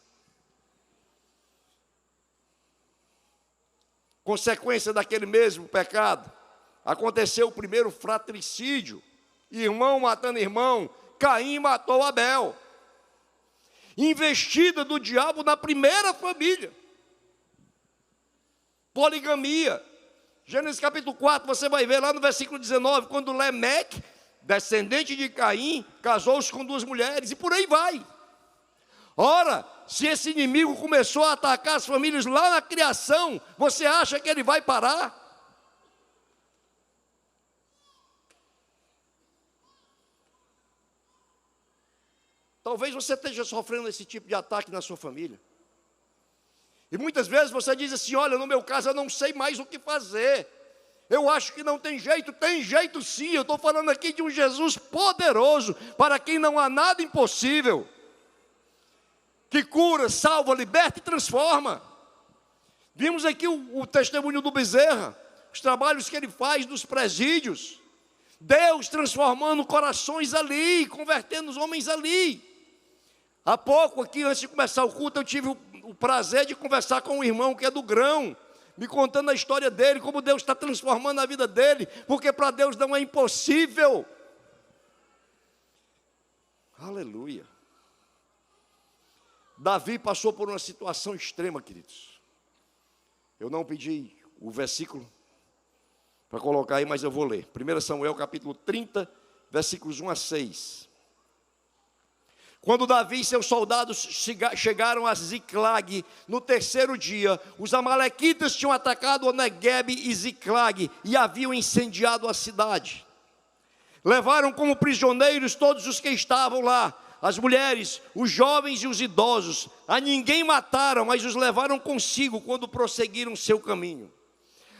Consequência daquele mesmo pecado, aconteceu o primeiro fratricídio. Irmão matando irmão, Caim matou Abel. Investida do diabo na primeira família. Poligamia. Gênesis capítulo 4, você vai ver lá no versículo 19, quando Lemeque, descendente de Caim, casou-se com 2 mulheres, e por aí vai. Ora, se esse inimigo começou a atacar as famílias lá na criação, você acha que ele vai parar? Talvez você esteja sofrendo esse tipo de ataque na sua família. E muitas vezes você diz assim, olha, no meu caso eu não sei mais o que fazer. Eu acho que não tem jeito sim. Eu estou falando aqui de um Jesus poderoso, para quem não há nada impossível. Que cura, salva, liberta e transforma. Vimos aqui o testemunho do Bezerra, os trabalhos que ele faz nos presídios. Deus transformando corações ali, convertendo os homens ali. Há pouco aqui, antes de começar o culto, eu tive o prazer de conversar com um irmão que é do Grão, me contando a história dele, como Deus está transformando a vida dele, porque para Deus não é impossível. Aleluia. Davi passou por uma situação extrema, queridos. Eu não pedi o versículo para colocar aí, mas eu vou ler. 1 Samuel capítulo 30, versículos 1 a 6. Quando Davi e seus soldados chegaram a Ziclag, no 3º dia, os amalequitas tinham atacado Neguebe e Ziclag e haviam incendiado a cidade. Levaram como prisioneiros todos os que estavam lá, as mulheres, os jovens e os idosos. A ninguém mataram, mas os levaram consigo quando prosseguiram seu caminho.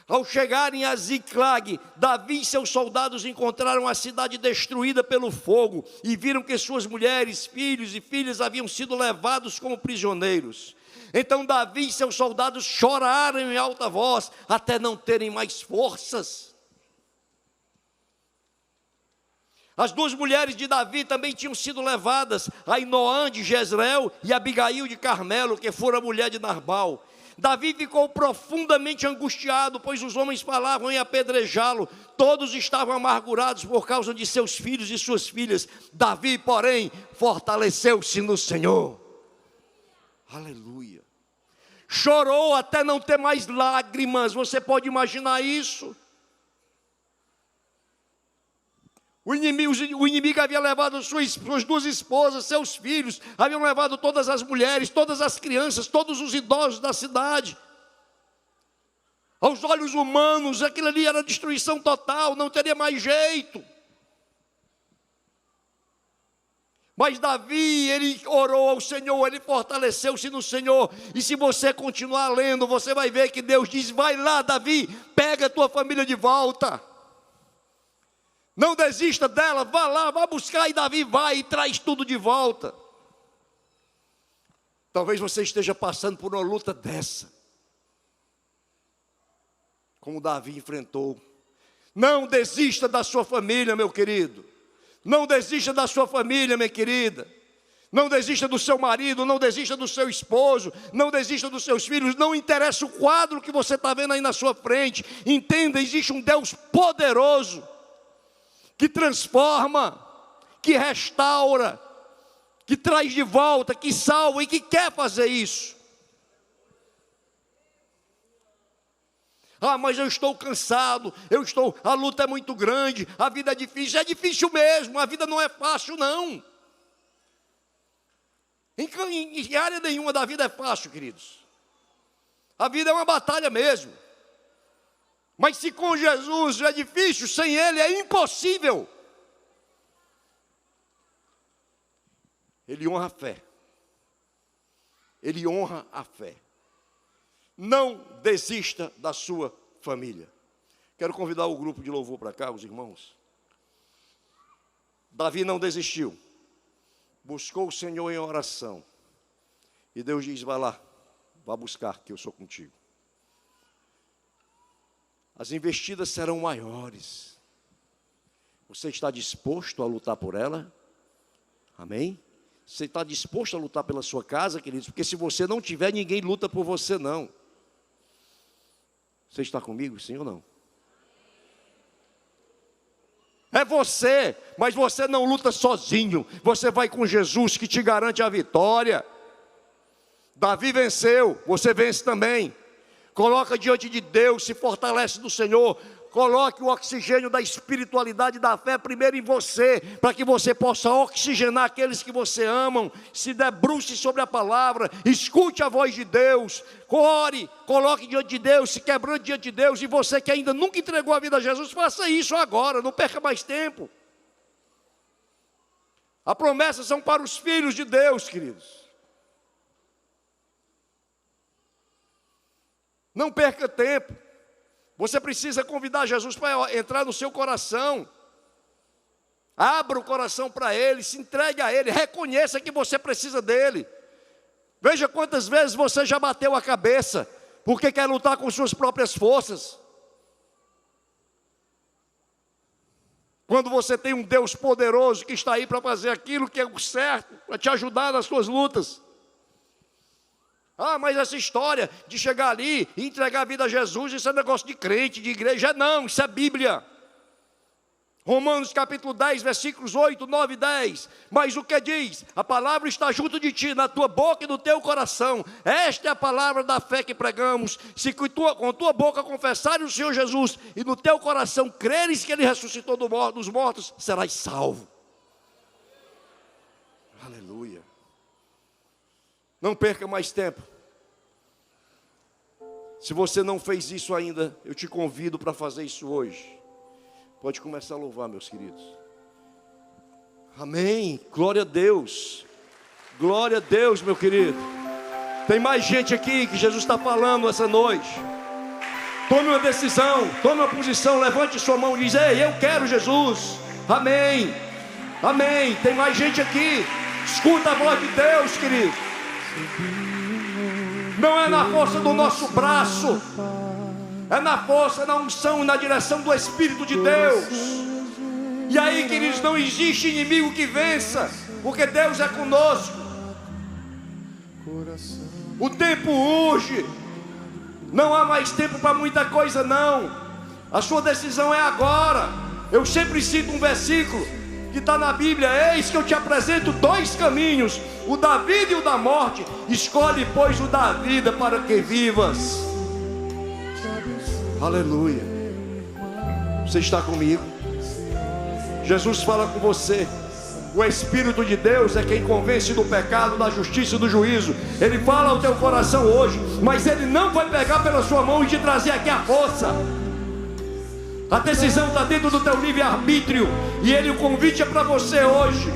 Ao chegarem a Ziclag, Davi e seus soldados encontraram a cidade destruída pelo fogo e viram que suas mulheres, filhos e filhas haviam sido levados como prisioneiros. Então Davi e seus soldados choraram em alta voz até não terem mais forças. As 2 mulheres de Davi também tinham sido levadas, Ainoã de Jezreel e Abigail de Carmelo, que fora mulher de Nabal. Davi ficou profundamente angustiado, pois os homens falavam em apedrejá-lo. Todos estavam amargurados por causa de seus filhos e suas filhas. Davi, porém, fortaleceu-se no Senhor. Aleluia. Chorou até não ter mais lágrimas. Você pode imaginar isso? O inimigo havia levado suas 2 esposas, seus filhos, haviam levado todas as mulheres, todas as crianças, todos os idosos da cidade. Aos olhos humanos, aquilo ali era destruição total, não teria mais jeito. Mas Davi, ele orou ao Senhor, ele fortaleceu-se no Senhor. E se você continuar lendo, você vai ver que Deus diz, vai lá Davi, pega a tua família de volta. Não desista dela, vá lá, vá buscar, e Davi vai e traz tudo de volta. Talvez você esteja passando por uma luta dessa, como Davi enfrentou. Não desista da sua família, meu querido. Não desista da sua família, minha querida. Não desista do seu marido, não desista do seu esposo, não desista dos seus filhos. Não interessa o quadro que você está vendo aí na sua frente. Entenda, existe um Deus poderoso, que transforma, que restaura, que traz de volta, que salva e que quer fazer isso. Ah, mas eu estou cansado, a luta é muito grande, a vida é difícil mesmo, a vida não é fácil não. Em área nenhuma da vida é fácil, queridos. A vida é uma batalha mesmo. Mas se com Jesus é difícil, sem Ele é impossível. Ele honra a fé. Ele honra a fé. Não desista da sua família. Quero convidar o grupo de louvor para cá, os irmãos. Davi não desistiu. Buscou o Senhor em oração. E Deus diz, vai lá, vá buscar, que eu sou contigo. As investidas serão maiores. Você está disposto a lutar por ela? Amém? Você está disposto a lutar pela sua casa, queridos? Porque se você não tiver, ninguém luta por você, não. Você está comigo, sim ou não? É você, mas você não luta sozinho. Você vai com Jesus que te garante a vitória. Davi venceu, você vence também. Coloca diante de Deus, se fortalece no Senhor. Coloque o oxigênio da espiritualidade, da fé primeiro em você, para que você possa oxigenar aqueles que você ama. Se debruce sobre a palavra, escute a voz de Deus, ore, coloque diante de Deus, se quebrando diante de Deus. E você que ainda nunca entregou a vida a Jesus, faça isso agora, não perca mais tempo. As promessas são para os filhos de Deus, queridos. Não perca tempo. Você precisa convidar Jesus para entrar no seu coração. Abra o coração para Ele, se entregue a Ele, reconheça que você precisa dEle. Veja quantas vezes você já bateu a cabeça, porque quer lutar com suas próprias forças. Quando você tem um Deus poderoso que está aí para fazer aquilo que é o certo, para te ajudar nas suas lutas. Ah, mas essa história de chegar ali e entregar a vida a Jesus, isso é negócio de crente, de igreja. Não, isso é Bíblia. Romanos capítulo 10, versículos 8, 9 e 10. Mas o que diz? A palavra está junto de ti, na tua boca e no teu coração. Esta é a palavra da fé que pregamos. Se com tua boca confessares o Senhor Jesus e no teu coração creres que Ele ressuscitou dos mortos, serás salvo. Aleluia. Não perca mais tempo. Se você não fez isso ainda, eu te convido para fazer isso hoje. Pode começar a louvar, meus queridos. Amém. Glória a Deus. Glória a Deus, meu querido. Tem mais gente aqui que Jesus está falando essa noite. Tome uma decisão, tome uma posição, levante sua mão e diz, ei, eu quero Jesus. Amém. Amém. Tem mais gente aqui. Escuta a voz de Deus, querido. Não é na força do nosso braço, é na força, na unção e na direção do Espírito de Deus. E aí, queridos, não existe inimigo que vença, porque Deus é conosco. O tempo urge, não há mais tempo para muita coisa não. A sua decisão é agora. Eu sempre cito um versículo que está na Bíblia: eis que eu te apresento dois caminhos, o da vida e o da morte. Escolhe, pois, o da vida para que vivas. Aleluia. Você está comigo? Jesus fala com você. O Espírito de Deus é quem convence do pecado, da justiça e do juízo. Ele fala ao teu coração hoje, mas Ele não vai pegar pela sua mão e te trazer aqui a força. A decisão está dentro do teu livre-arbítrio. E o convite é para você hoje,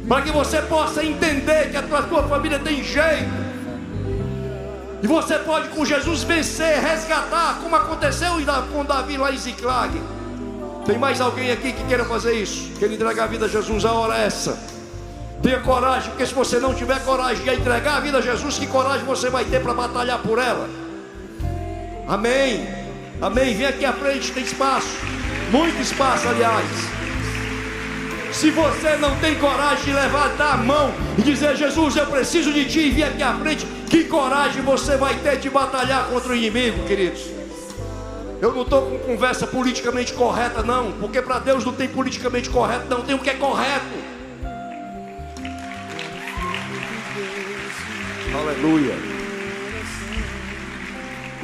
para que você possa entender que a tua família tem jeito. E você pode com Jesus vencer, resgatar, como aconteceu com Davi lá em Ziclag. Tem mais alguém aqui que queira fazer isso? Queira entregar a vida a Jesus? A hora é essa. Tenha coragem, porque se você não tiver coragem de entregar a vida a Jesus, que coragem você vai ter para batalhar por ela? Amém. Amém. Vem aqui à frente, tem espaço. Muito espaço, aliás. Se você não tem coragem de levantar a mão e dizer: Jesus, eu preciso de ti, e vir aqui à frente, que coragem você vai ter de batalhar contra o inimigo, queridos? Eu não estou com conversa politicamente correta não, porque para Deus não tem politicamente correto não, tem o que é correto. Aleluia.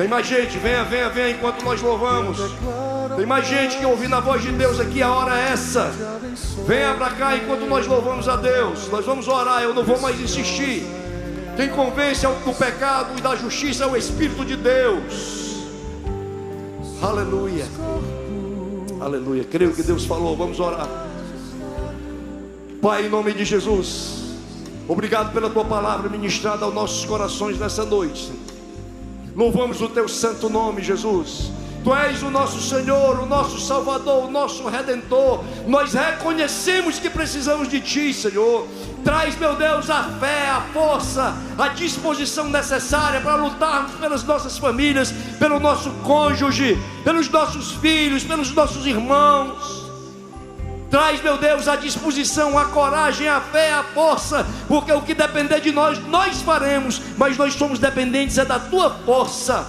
Tem mais gente, venha enquanto nós louvamos. Tem mais gente que ouvindo a voz de Deus aqui, a hora é essa. Venha para cá enquanto nós louvamos a Deus. Nós vamos orar, eu não vou mais insistir. Quem convence do pecado e da justiça é o Espírito de Deus. Aleluia. Aleluia. Creio que Deus falou, vamos orar. Pai, em nome de Jesus, obrigado pela tua palavra ministrada aos nossos corações nessa noite. Louvamos o teu santo nome, Jesus. Tu és o nosso Senhor, o nosso Salvador, o nosso Redentor. Nós reconhecemos que precisamos de Ti, Senhor. Traz, meu Deus, a fé, a força, a disposição necessária para lutarmos pelas nossas famílias, pelo nosso cônjuge, pelos nossos filhos, pelos nossos irmãos. Traz, meu Deus, a disposição, a coragem, a fé, a força, porque o que depender de nós, nós faremos, mas nós somos dependentes da Tua força.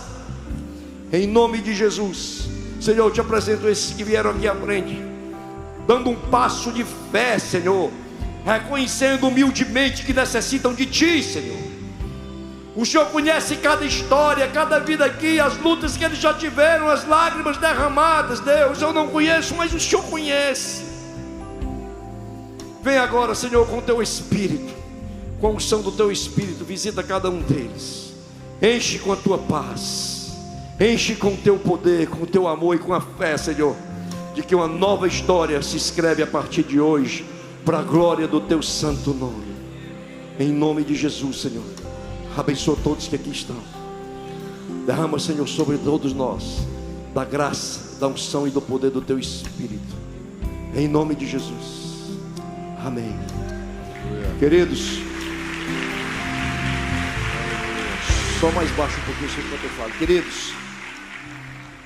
Em nome de Jesus, Senhor, eu te apresento esses que vieram aqui à frente, dando um passo de fé, Senhor, reconhecendo humildemente que necessitam de Ti, Senhor. O Senhor conhece cada história, cada vida aqui, as lutas que eles já tiveram, as lágrimas derramadas. Deus, eu não conheço, mas o Senhor conhece. Vem agora, Senhor, com o Teu Espírito, com a unção do Teu Espírito, visita cada um deles. Enche com a Tua paz, enche com o Teu poder, com o Teu amor e com a fé, Senhor, de que uma nova história se escreve a partir de hoje, para a glória do Teu santo nome. Em nome de Jesus, Senhor, abençoa todos que aqui estão. Derrama, Senhor, sobre todos nós da graça, da unção e do poder do Teu Espírito. Em nome de Jesus. Amém. Queridos, só mais baixo um pouquinho sobre o que eu falo. Queridos,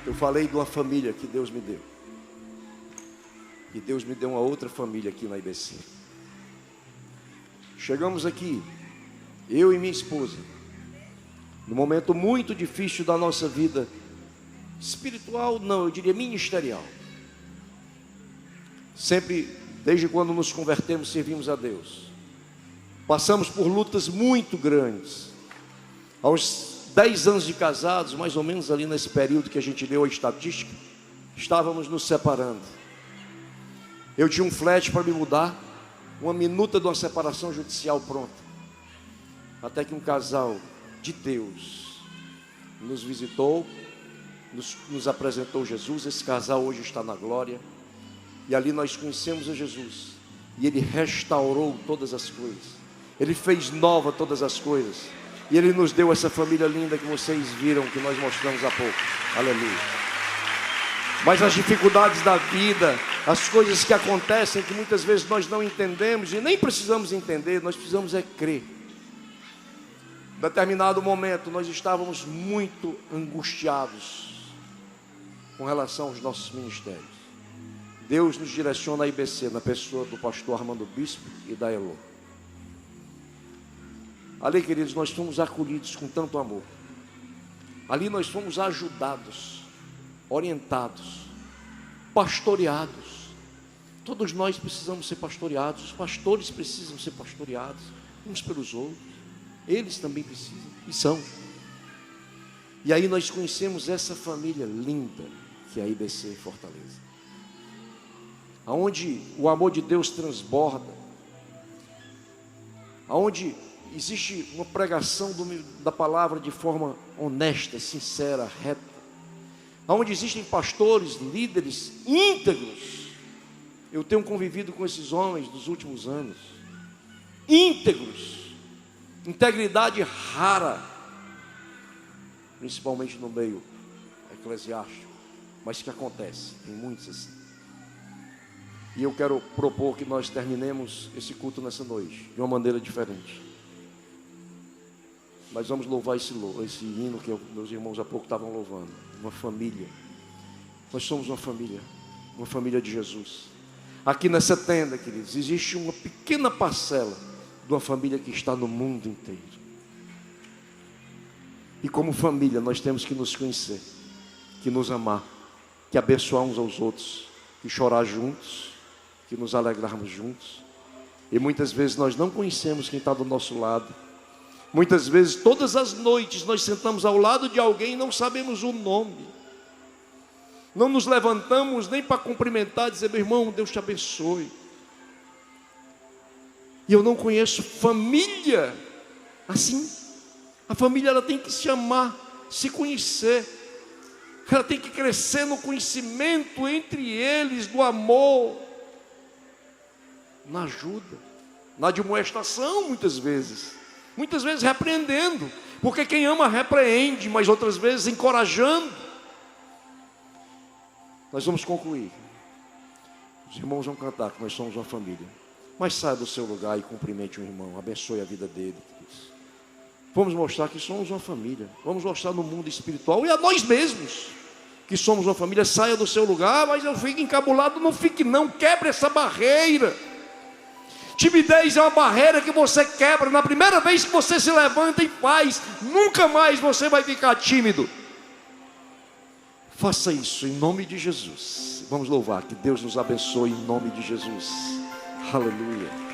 eu falei de uma família que Deus me deu. E Deus me deu uma outra família aqui na IBC. Chegamos aqui, eu e minha esposa, num momento muito difícil da nossa vida espiritual, não, eu diria ministerial. Sempre, desde quando nos convertemos, servimos a Deus. Passamos por lutas muito grandes. Aos 10 anos de casados, mais ou menos ali nesse período que a gente leu a estatística, estávamos nos separando. Eu tinha um flat para me mudar, uma minuta de uma separação judicial pronta. Até que um casal de Deus nos visitou, nos apresentou Jesus. Esse casal hoje está na glória. E ali nós conhecemos a Jesus. E Ele restaurou todas as coisas. Ele fez nova todas as coisas. E Ele nos deu essa família linda que vocês viram, que nós mostramos há pouco. Aleluia. Mas as dificuldades da vida, as coisas que acontecem, que muitas vezes nós não entendemos e nem precisamos entender, nós precisamos é crer. Em determinado momento nós estávamos muito angustiados com relação aos nossos ministérios. Deus nos direciona a IBC na pessoa do pastor Armando Bispo e da Elô. Ali, queridos, nós fomos acolhidos com tanto amor. Ali nós fomos ajudados, orientados, pastoreados. Todos nós precisamos ser pastoreados. Os pastores precisam ser pastoreados uns pelos outros. Eles também precisam e são. E aí nós conhecemos essa família linda que é a IBC Fortaleza, aonde o amor de Deus transborda, aonde existe uma pregação da palavra de forma honesta, sincera, reta, aonde existem pastores, líderes íntegros. Eu tenho convivido com esses homens nos últimos anos, íntegros, integridade rara, principalmente no meio eclesiástico, mas que acontece, tem muitos assim. E eu quero propor que nós terminemos esse culto nessa noite de uma maneira diferente. Nós vamos louvar esse hino que meus irmãos há pouco estavam louvando. Uma família. Nós somos uma família de Jesus. Aqui nessa tenda, queridos, existe uma pequena parcela de uma família que está no mundo inteiro. E como família nós temos que nos conhecer, que nos amar, que abençoar uns aos outros, que chorar juntos, que nos alegrarmos juntos. E muitas vezes nós não conhecemos quem está do nosso lado. Muitas vezes, todas as noites, nós sentamos ao lado de alguém e não sabemos o nome. Não nos levantamos nem para cumprimentar, dizer, meu irmão, Deus te abençoe. E eu não conheço família assim. A família, ela tem que se amar, se conhecer. Ela tem que crescer no conhecimento entre eles, do amor, na ajuda, na admoestação, muitas vezes repreendendo, porque quem ama repreende, mas outras vezes encorajando. Nós vamos concluir. Os irmãos vão cantar que nós somos uma família. Mas saia do seu lugar e cumprimente um irmão, abençoe a vida dele. Vamos mostrar que somos uma família. Vamos mostrar no mundo espiritual e a nós mesmos que somos uma família. Saia do seu lugar, mas eu fico encabulado. Não fique não, quebre essa barreira. Timidez é uma barreira que você quebra na primeira vez que você se levanta e faz. Nunca mais você vai ficar tímido. Faça isso em nome de Jesus. Vamos louvar, que Deus nos abençoe em nome de Jesus. Aleluia.